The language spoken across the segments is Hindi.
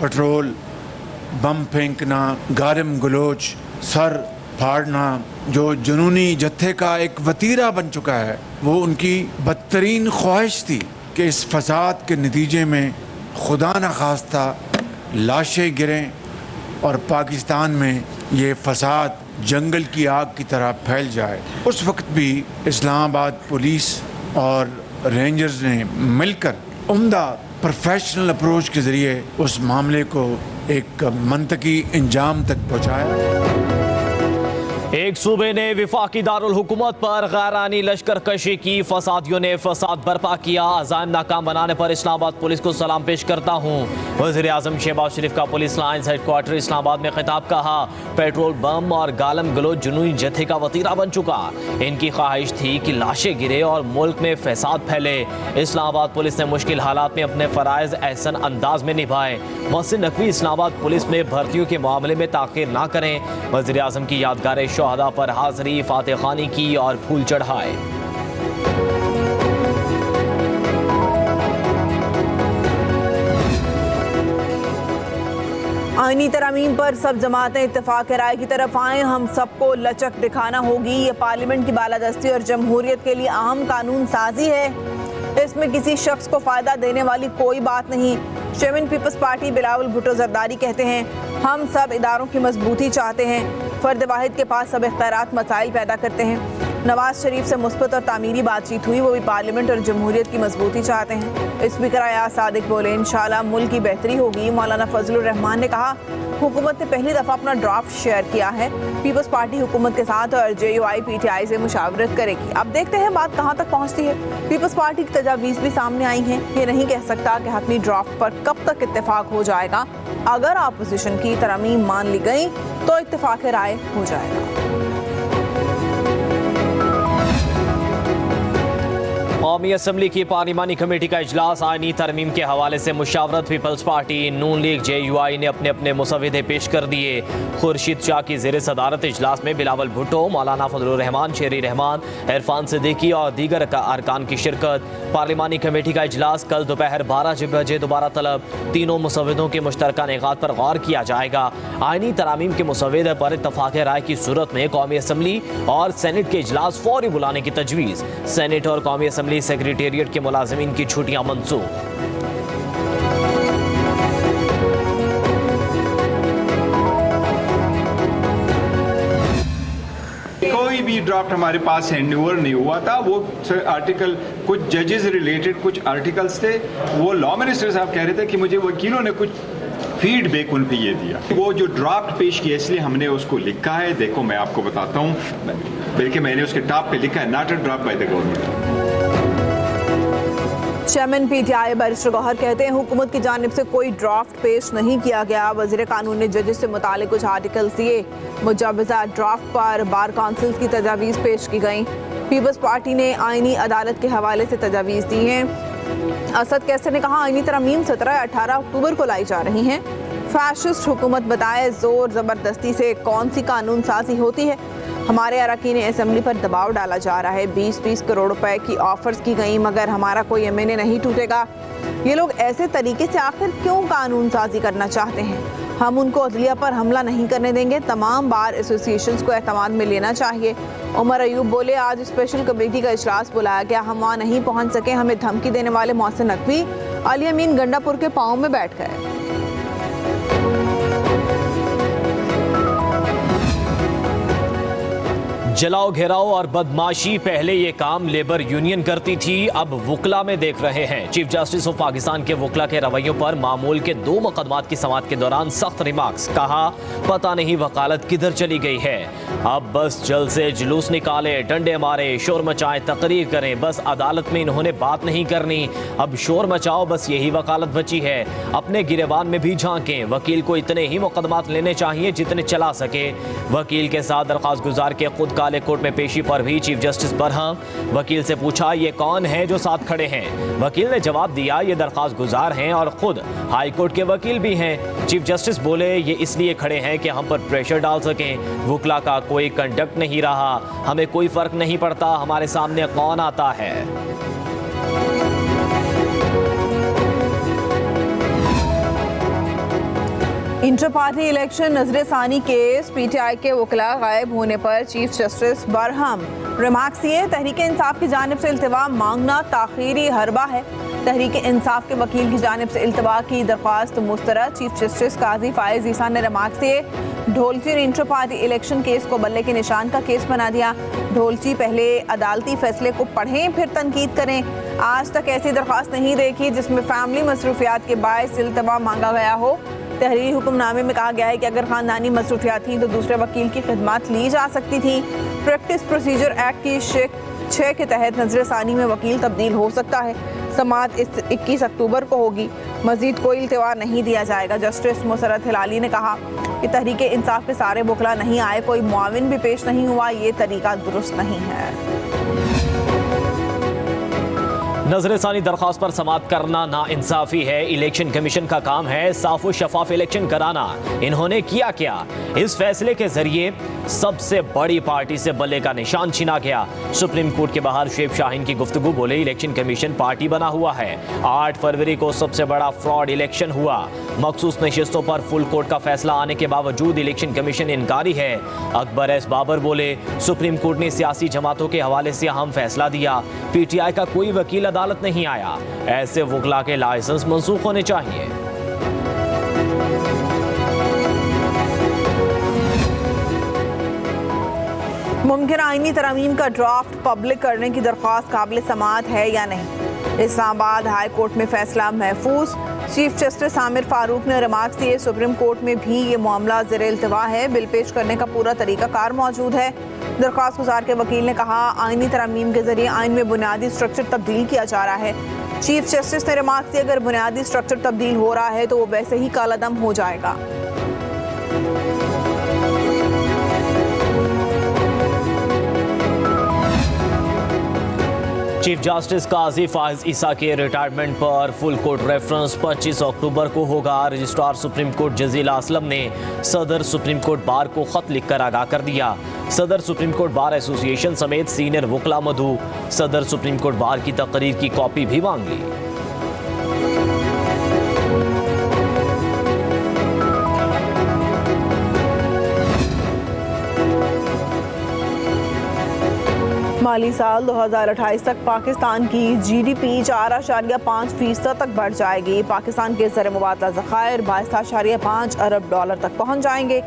पेट्रोल, बम फेंकना, गालिम गलोच, सर फाड़ना जो जुनूनी जत्थे का एक वतीरा बन चुका है, वो उनकी बदतरीन ख्वाहिश थी कि इस फसाद के नतीजे में खुदा न खास्ता लाशें गिरें और पाकिस्तान में ये फसाद जंगल की आग की तरह फैल जाए। उस वक्त भी इस्लामाबाद पुलिस और रेंजर्स ने मिलकर उम्दा प्रोफेशनल अप्रोच के ज़रिए उस मामले को एक मंतकी इंजाम तक पहुँचाया। एक सूबे ने विफाकी दारुल हुकूमत पर गैरानी लश्कर कशी की, फसादियों ने फसाद बर्पा किया। अज़ाइम नाकाम बनाने पर इस्लामाबाद पुलिस को सलाम पेश करता हूँ। वज़ीर आज़म शहबाज शरीफ का पुलिस लाइन्स हेडक्वार्टर इस्लामाबाद में खिताब, कहा पेट्रोल बम और गालम गलोच जुनूनी जत्थे का वतीरा बन चुका। इनकी ख्वाहिश थी कि लाशें गिरे और मुल्क में फसाद फैले। इस्लामाबाद पुलिस ने मुश्किल हालात में अपने फ़राइज़ एहसन अंदाज में निभाए। मस्जिद नकवी इस्लामाबाद पुलिस में भर्तियों के मामले में ताख़ीर ना करें। वज़ीर आज़म की यादगार शहादा पर हाज़री, फातिह खानी की और फूल चढ़ाए। आईनी तरमीम पर सब जमातें इत्तेफाक राय की तरफ आएँ। हम सबको लचक दिखाना होगी। ये पार्लियामेंट की बालादस्ती और जमहूरियत के लिए अहम कानून साजी है। इसमें किसी शख्स को फ़ायदा देने वाली कोई बात नहीं। Chairman Peoples Party Bilawal Bhutto Zardari कहते हैं, हम सब इदारों की मजबूती चाहते हैं। फ़र्द वाहिद के पास सब इख्तियारात मसाइल पैदा करते हैं। नवाज शरीफ से मुस्बत और तामीरी बातचीत हुई, वो भी पार्लियामेंट और जमहूरियत की मजबूती चाहते हैं। स्पीकर अयाज सादिक बोले, इंशाल्लाह मुल्क की बेहतरी होगी। मौलाना फजलुर रहमान ने कहा, हुकूमत ने पहली दफ़ा अपना ड्राफ्ट शेयर किया है। पीपल्स पार्टी हुकूमत के साथ और JUI PTI से मुशावरत करेगी। अब देखते हैं बात कहाँ तक पहुँचती है। पीपल्स पार्टी की तजावीज़ भी सामने आई हैं। ये नहीं कह सकता कि हतमी ड्राफ्ट पर कब तक इत्तेफाक हो जाएगा। अगर अपोजिशन की तरमीम मान ली गई तो इत्तेफाक राय हो जाएगा। कौमी असम्बली की पार्लिमानी कमेटी का इजलास, आईनी तरमीम के हवाले से मुशावरत। पीपल्स पार्टी, नून लीग, JUI ने अपने अपने मुसविदे पेश कर दिए। खुर्शीद शाह की ज़ेर सदारत इजलास में बिलावल भुट्टो, मौलाना फजलुर रहमान, शेरी रहमान, इरफान सिद्दीकी और दीगर अरकान की शिरकत। पार्लिमानी कमेटी का इजलास कल दोपहर 12 बजे दोबारा तलब। तीनों मुसविदों के मुश्तरका निकात पर गौर किया जाएगा। आईनी तरामीम के मुसविदे पर इत्तफाक राय की सूरत में कौमी असम्बली और सेनेट के इजलास फौरी बुलाने की तजवीज़। सेनेट और कौमी असम्बली सेक्रेटेरिएट के मुलाजिमीन की छुट्टियां मंसूख। कोई भी ड्राफ्ट हमारे पास हैंड ओवर नहीं हुआ था। वो आर्टिकल, कुछ जजेस रिलेटेड कुछ आर्टिकल्स थे, वो लॉ मिनिस्टर साहब कह रहे थे कि मुझे वकीलों ने कुछ फीडबैक उन पे ये दिया। वो जो ड्राफ्ट पेश किया इसलिए हमने उसको लिखा है। देखो मैं आपको बताता हूँ, बल्कि मैंने उसके टॉप पे लिखा है, not a draft by the government. Chairman PTI barrister Gohar कहते हैं, हुकूमत की जानिब से कोई ड्राफ्ट पेश नहीं किया गया। वज़ीर कानून ने जजेस से मुतालिक कुछ आर्टिकल्स दिए। मुजवज़ा ड्राफ्ट पर बार काउंसिल की तजावीज़ पेश की गई। पीपल्स पार्टी ने आईनी अदालत के हवाले से तजावीज़ दी हैं। असद कैसर ने कहा, आईनी तरमीम 17-18 अक्टूबर को लाई जा रही हैं। फैशिस्ट हुकूमत बताए जोर ज़बरदस्ती से कौन सी कानून साजी होती है। हमारे अरकान असम्बली पर दबाव डाला जा रहा है। 20-20 करोड़ रुपए की ऑफर्स की गई, मगर हमारा कोई MNA नहीं टूटेगा। ये लोग ऐसे तरीके से आखिर क्यों कानून साजी करना चाहते हैं? हम उनको अदलिया पर हमला नहीं करने देंगे। तमाम बार एसोसिएशंस को एतमाद में लेना चाहिए। उमर अयूब बोले, आज स्पेशल कमेटी का इजलास बुलाया गया, हम वहाँ नहीं पहुँच सके। हमें धमकी देने वाले मोहसिन नकवी अली अमीन गंडापुर के पाँव में बैठ गए। जलाओ घेराओ और बदमाशी पहले ये काम लेबर यूनियन करती थी, अब वकला में देख रहे हैं। चीफ जस्टिस ऑफ पाकिस्तान के वकला के रवैयों पर मामूल के 2 मुकदमात की समाअत के दौरान सख्त रिमार्क्स। कहा, पता नहीं वकालत किधर चली गई है। अब बस जल्द से जुलूस निकाले, डंडे मारे, शोर मचाएं, तकरीर करें, बस अदालत में इन्होंने बात नहीं करनी। अब शोर मचाओ, बस यही वकालत बची है। अपने गिरेबान में भी झांकें। वकील को इतने ही मुकदमात लेने चाहिए जितने चला सके। वकील के साथ दरख्वास्त गुजार के खुद काले कोर्ट में पेशी पर भी चीफ जस्टिस बरहम। वकील से पूछा, ये कौन है जो साथ खड़े हैं? वकील ने जवाब दिया, ये दरख्वास्त गुजार हैं और खुद हाई कोर्ट के वकील भी हैं। चीफ जस्टिस बोले, ये इसलिए खड़े हैं कि हम पर प्रेशर डाल सकें। वकला का कोई कंडक्ट नहीं रहा, हमें कोई फर्क नहीं पड़ता हमारे सामने कौन आता है। इंटर पार्टी इलेक्शन नजरसानी केस, पीटीआई के वकला गायब होने पर चीफ जस्टिस बरहम। रिमार्क्स ये, तहरीक इंसाफ की जानिब से इल्तिवा मांगना ताखीरी हरबा है। तहरीक इंसाफ के वकील की जानिब से इल्तिवा की दरख्वास्त मुस्तरद। चीफ जस्टिस काजी फायज ईसा ने रिमार्क्स दिए, ढोलची ने इंटर पार्टी इलेक्शन केस को बल्ले के निशान का केस बना दिया। ढोलची पहले अदालती फैसले को पढ़ें फिर तनकीद करें। आज तक ऐसी दरख्वास्त नहीं देखी जिसमें फैमिली मसरूफियात के बायस इल्तिवा मांगा गया हो। तहरीरी हुक्मनामे में कहा गया है कि अगर खानदानी मसरूफियात थी तो दूसरे वकील की खिदमत ली जा सकती थी। प्रैक्टिस प्रोसीजर एक्ट की शेख 6 के तहत नजरसानी में वकील तब्दील हो सकता है। समाअत इस 21 अक्टूबर को होगी। मजीद कोई इल्तिवा नहीं दिया जाएगा। जस्टिस मुसरत हिलाली ने कहा कि तहरीक इंसाफ के सारे वकला नहीं आए, कोई मुआविन भी पेश नहीं हुआ, ये तरीका दुरुस्त नहीं है। नजरसानी दरख्वास्त पर समाअत करना नाइंसाफी है। इलेक्शन कमीशन का काम है साफ और शफाफ इलेक्शन कराना। इन्होंने किया क्या? इस फैसले के जरिए सबसे बड़ी पार्टी से बल्ले का निशान छीना गया। सुप्रीम कोर्ट के बाहर शेख शाहीन की गुफ्तगू, बोले इलेक्शन कमीशन पार्टी बना हुआ है। 8 फरवरी को सबसे बड़ा फ्रॉड इलेक्शन हुआ। मखसूस नशिस्तों पर फुल कोर्ट का फैसला आने के बावजूद इलेक्शन कमीशन इनकारी है। अकबर एस बाबर बोले, सुप्रीम कोर्ट ने सियासी जमातों के हवाले से अहम फैसला दिया। पीटीआई का कोई वकील अदालत नहीं आया। ऐसे वकला के लाइसेंस मंसूख होने चाहिए। मुमकिन आईनी तरमीम का ड्राफ्ट पब्लिक करने की दरख्वास्त काबिल समाअत है या नहीं। इस्लामाबाद हाई कोर्ट में फैसला महफूज। चीफ जस्टिस आमिर फारूक ने रिमार्क्स दिए, सुप्रीम कोर्ट में भी ये मामला ज़ेर इल्तिवा है। बिल पेश करने का पूरा तरीकाकार मौजूद है। दरख्वास्त गुजार के वकील ने कहा, आईनी तरमीम के जरिए आइन में बुनियादी स्ट्रक्चर तब्दील किया जा रहा है। चीफ जस्टिस ने रिमार्क्स दिए, अगर बुनियादी स्ट्रक्चर तब्दील हो रहा है तो वो वैसे ही कालादम हो जाएगा। चीफ जस्टिस काजी फायज ईसा के रिटायरमेंट पर फुल कोर्ट रेफरेंस 25 अक्टूबर को होगा। Registrar supreme court Jazila Aslam ने सदर सुप्रीम कोर्ट बार को खत लिखकर आगाह कर दिया। सदर सुप्रीम कोर्ट बार एसोसिएशन समेत सीनियर वकला मधु सदर सुप्रीम कोर्ट बार की तकरीर की कॉपी भी मांग ली। माली साल 2028 तक पाकिस्तान की जीडीपी 4.5% तक बढ़ जाएगी। पाकिस्तान के ज़र मुबादला ज़खायर 22.5 अरब डॉलर तक पहुंच जाएंगे।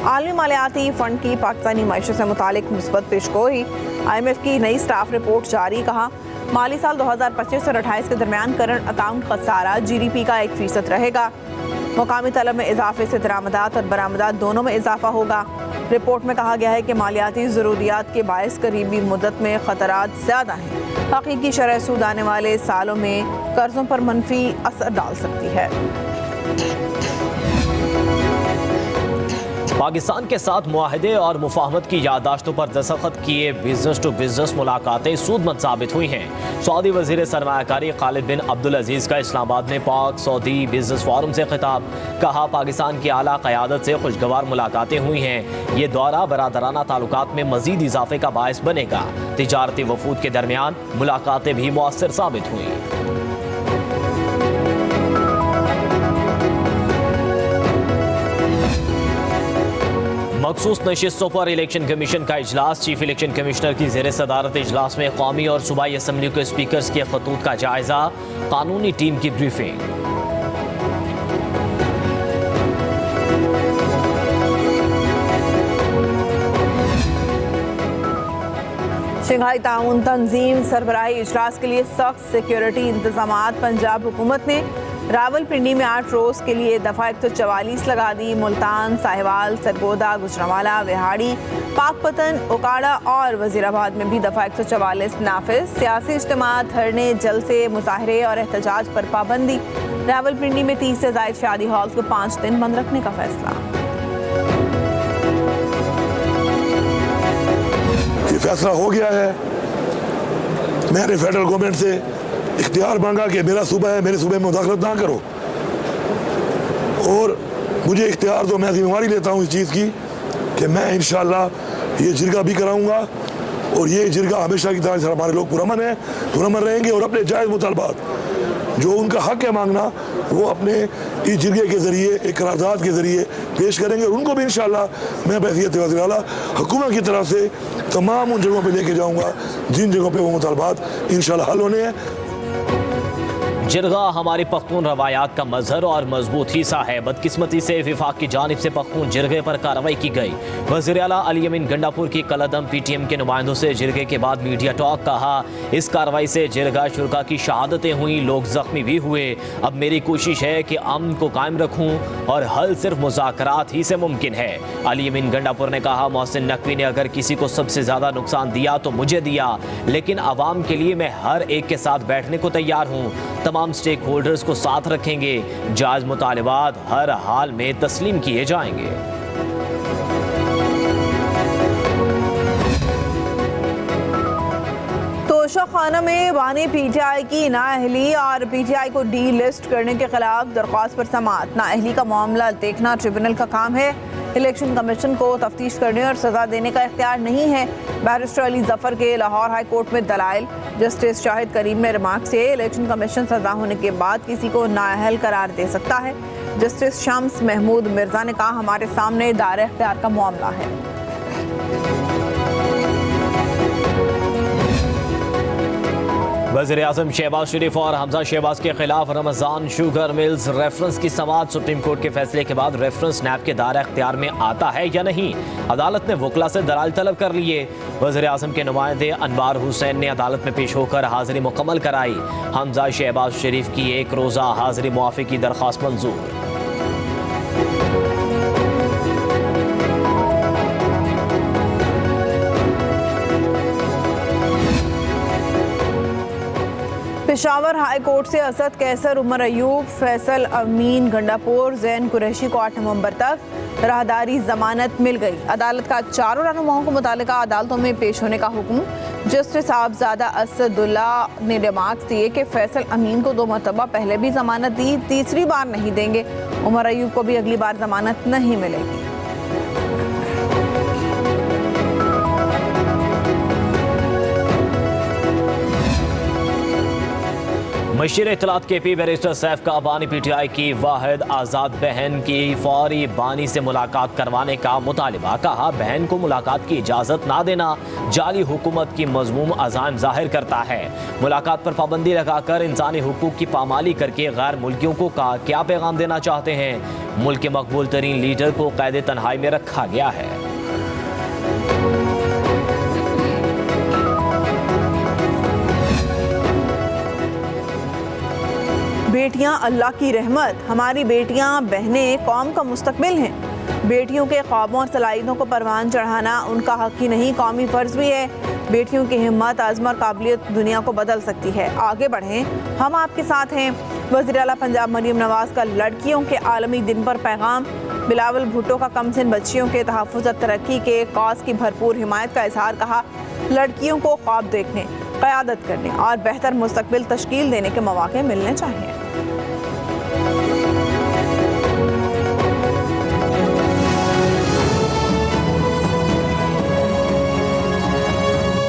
आलमी मालियाती फ़ंड की पाकिस्तानी मईशत से मुतालिक मुस्बत पेशगोई। IMF की नई स्टाफ रिपोर्ट जारी। कहा, माली साल 2025 और 28 के दरमियान करंट अकाउंट खसारा जीडीपी का 1% रहेगा। मुकामी तलब में इजाफे से दरामदात और बरामदात दोनों में इजाफा होगा। रिपोर्ट में कहा गया है कि मालियाती ज़रूरियात के बायस करीबी मुद्दत में ख़तरात ज़्यादा हैं। हकीकी शरह सूद आने वाले सालों में कर्ज़ों पर मनफी असर डाल सकती है। पाकिस्तान के साथ मुआहदे और मुफाहमत की याददाश्तों पर दस्तखत किए बिजनेस टू बिजनेस मुलाकातें सूदमंद साबित हुई हैं। सऊदी वजीर सरमायाकारी खालिद बिन अब्दुल अजीज़ का इस्लामाबाद में पाक सऊदी बिजनेस फोरम से खिताब। कहा, पाकिस्तान की आला क़यादत से खुशगवार मुलाकातें हुई हैं। ये दौरा बरादराना ताल्लुकात में मजीद इजाफे का बायस बनेगा। तिजारती वफूद के दरमियान मुलाकातें भी मुअस्सर साबित हुई। मखसूस नशिस्तों पर इलेक्शन कमीशन का इजलास। चीफ इलेक्शन कमिश्नर की ज़ेर सदारत इजलास में कौमी और सूबाई असम्बली के स्पीकर्स के खतूत का जायजा। कानूनी टीम की ब्रीफिंग। शंघाई ताउन तंजीम सरबराही इजलास के लिए सख्त सिक्योरिटी इंतजाम। पंजाब हुकूमत ने रावलपिंडी में 8 रोज़ के लिए दफ़ा 144 लगा दी। मुल्तान, साहिवाल, सरगोदा, गुजरांवाला, विहाड़ी, पाकपतन, ओकाड़ा और वजीराबाद में भी दफ़ा 144 नाफिज। सियासी इज्तिमात, धरने, जलसे, मुजाहरे और एहतजाज पर पाबंदी। रावलपिंडी में 30 से ज़ायद शादी हॉल्स को 5 दिन बंद रखने का फैसला। ये फैसला हो गया है। मैंने फेडरल गवर्नमेंट से इख्तियार मांगा कि मेरा सूबा है, मेरे सूबे में मुदाखलत ना करो, और मुझे इख्तियार दो। मैं जिम्मेवारी लेता हूँ इस चीज़ की कि मैं इंशाअल्लाह ये जिरगा भी कराऊंगा, और ये जिरगा हमेशा की तरह हमारे लोग पुरअमन हैं, पुरअमन रहेंगे और अपने जायज़ मुतालबात जो उनका हक है मांगना, वो अपने इस जिरगे के ज़रिए, एक करारदाद के ज़रिए पेश करेंगे। और उनको भी इंशाअल्लाह मैं बहैसियत वज़ीर आला हुकूमत की तरफ से तमाम उन जगहों पर लेके जाऊँगा जिन जगहों पर वो मुतालबात इंशाअल्लाह हल होने हैं। जिरगा हमारी पख्तून रवायात का मजहर और मजबूत हिस्सा है। बदकिस्मती से विफाक की जानिब से पख्तून जिरगे पर कार्रवाई की गई। वज़ीर आला अली अमीन गंडापुर की कलअदम PTM के नुमाइंदों से जिरगे के बाद मीडिया टॉक कहा, इस कार्रवाई से जिरगा शुरका की शहादतें हुई, लोग जख्मी भी हुए। अब मेरी कोशिश है कि अमन को कायम रखूं और हल सिर्फ मुज़ाकरात ही से मुमकिन है। अली अमीन गंडापुर ने कहा, मोहसिन नकवी ने अगर किसी को सबसे ज़्यादा नुकसान दिया तो मुझे दिया, लेकिन आवाम के लिए मैं हर एक के साथ बैठने को तैयार हूँ। तमाम स्टेक होल्डर्स को साथ रखेंगे। जायज मुतालिबात हर हाल में तस्लीम किए जाएंगे। तोशाखाना में बानी PTI की नाअहली और PTI को डी लिस्ट करने के खिलाफ दरख्वास्त पर समाअत। नाअहली का मामला देखना ट्रिब्यूनल का काम है। इलेक्शन कमीशन को तफ्तीश करने और सजा देने का इख्तियार नहीं है। बैरिस्टर अली जफर के लाहौर हाई कोर्ट में दलाइल। जस्टिस शाहिद करीम ने रिमार्क से इलेक्शन कमीशन सजा होने के बाद किसी को नाअहल करार दे सकता है। जस्टिस शम्स महमूद मिर्जा ने कहा, हमारे सामने दायरे इख्तियार का मामला है। वज़ीर आज़म शहबाज शरीफ और हमजा शहबाज के खिलाफ रमज़ान शुगर मिल्स रेफरेंस की समाअत। सुप्रीम कोर्ट के फैसले के बाद रेफरेंस नैब के दायरा इख्तियार में आता है या नहीं, अदालत ने वकला से दलाल तलब कर लिए। वज़ीर आज़म के नुमाइंदे अनवार हुसैन ने अदालत में पेश होकर हाजिरी मुकम्मल कराई। हमजा शहबाज शरीफ की एक रोज़ा हाजिरी मुआफ़ी की दरख्वास्त मंजूर। पेशावर हाई कोर्ट से असद कैसर, उमर अयूब, फैसल अमीन गंडापुर, जैन कुरैशी को 8 नवंबर तक राहदारी जमानत मिल गई। अदालत का चारों रहनुमाओं को मुतालिका अदालतों में पेश होने का हुक्म। जस्टिस साहबजादा असदुल्ला ने रिमार्क्स दिए कि फैसल अमीन को 2 मरतबा पहले भी जमानत दी, तीसरी बार नहीं देंगे। उमर अयूब को भी अगली बार जमानत नहीं मिलेगी। मशीर इत्तलात KP बैरिस्टर सैफ का बानी PTI की वाहिद आज़ाद बहन की फौरी बानी से मुलाकात करवाने का मुतालिबा। कहा, बहन को मुलाकात की इजाज़त ना देना जाली हुकूमत की मज़मूम अज़ाम जाहिर करता है। मुलाकात पर पाबंदी लगाकर इंसानी हुकूक की पामाली करके गैर मुल्कियों को क्या पैगाम देना चाहते हैं। मुल्क के मकबूल तरीन लीडर को कैद तन्हाई में रखा गया है। बेटियां अल्लाह की रहमत, हमारी बेटियां बहनें कौम का मुस्तकबिल हैं। बेटियों के ख्वाबों और सलाहियतों को परवान चढ़ाना उनका हक ही नहीं, कौमी फ़र्ज़ भी है। बेटियों की हिम्मत, आज़म और काबिलियत दुनिया को बदल सकती है। आगे बढ़ें, हम आपके साथ हैं। वज़ीर आला पंजाब मरीम नवाज़ का लड़कियों के आलमी दिन पर पैगाम। बिलावल भुट्टो का कमसिन बच्चियों के तहफ़्फ़ुज़ और तरक्की के कॉज की भरपूर हिमायत का इज़हार। कहा, लड़कियों को ख्वाब देखने, क़यादत करने और बेहतर मुस्तकबिल तश्कील देने के मौक़े मिलने चाहिए।